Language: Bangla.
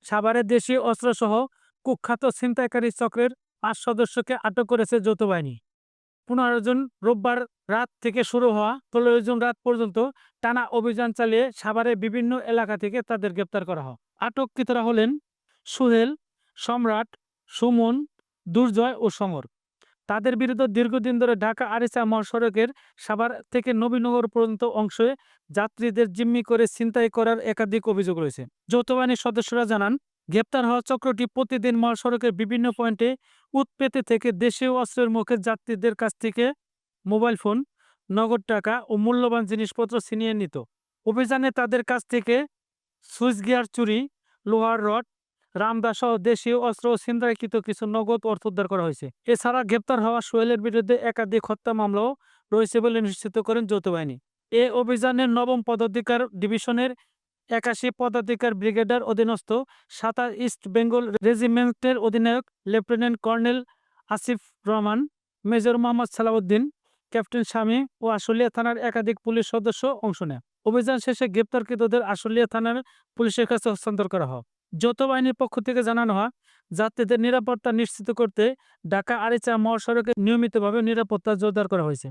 সাভারে দেশীয় অস্ত্রসহ কুখ্যাত ছিনতাইকারী চক্রের ৫ সদস্যকে আটক করেছে যৌথ বাহিনী। ১৫ জন রোববার রাত থেকে শুরু হওয়া ১৬ জন রাত পর্যন্ত টানা অভিযান চালিয়ে সাভারের বিভিন্ন এলাকা থেকে তাদের গ্রেপ্তার করা হয়। আটককৃতরা হলেন সুহেল, সম্রাট, সুমন, দুর্জয় ও সমর। তাদের বিরুদ্ধে দীর্ঘদিন ধরে ঢাকা-আরিচা মহাসড়কের সাভার থেকে নবীনগর পর্যন্ত অংশে যাত্রীদের জিম্মি করে ছিনতাই করার একাধিক অভিযোগ রয়েছে। যৌথ বাহিনীর সদস্যরা জানান, গ্রেপ্তার হওয়া চক্রটি প্রতিদিন মহাসড়কের বিভিন্ন পয়েন্টে উৎপেতে থেকে দেশীয় অস্ত্রের মুখে যাত্রীদের কাছ থেকে মোবাইল ফোন, নগদ টাকা ও মূল্যবান জিনিসপত্র ছিনিয়ে নিত। অভিযানে তাদের কাছ থেকে সুইচ গিয়ার চুরি, লোহার রড, রামদা সহ দেশীয় অস্ত্র ও ছিনতাইকৃত কিছু নগদ অর্থ উদ্ধার করা হয়েছে। এছাড়া গ্রেপ্তার হওয়া সোহেলের বিরুদ্ধে একাধিক হত্যা মামলাও রয়েছে বলে নিশ্চিত করেন যৌথ বাহিনী। এ অভিযানে ৯ম পদাধিকার ডিভিশনের ৮১ পদাধিকার ব্রিগেডের অধীনস্থ ২৭ ইস্ট বেঙ্গল রেজিমেন্টের অধিনায়ক lieutenant colonel Asif Rahman, major Mohammad Salauddin, captain Shami ও আশুলিয়া থানার একাধিক পুলিশ সদস্য অংশ নেয়। অভিযান শেষে গ্রেপ্তারকৃতদের আশুলিয়া থানার পুলিশের কাছে হস্তান্তর করা হয়। যৌথ বাহিনীর পক্ষ থেকে জানানো হয়, যাত্রীদের নিরাপত্তা নিশ্চিত করতে ঢাকা-আরিচা মহাসড়কে নিয়মিতভাবে নিরাপত্তা জোরদার করা হয়েছে।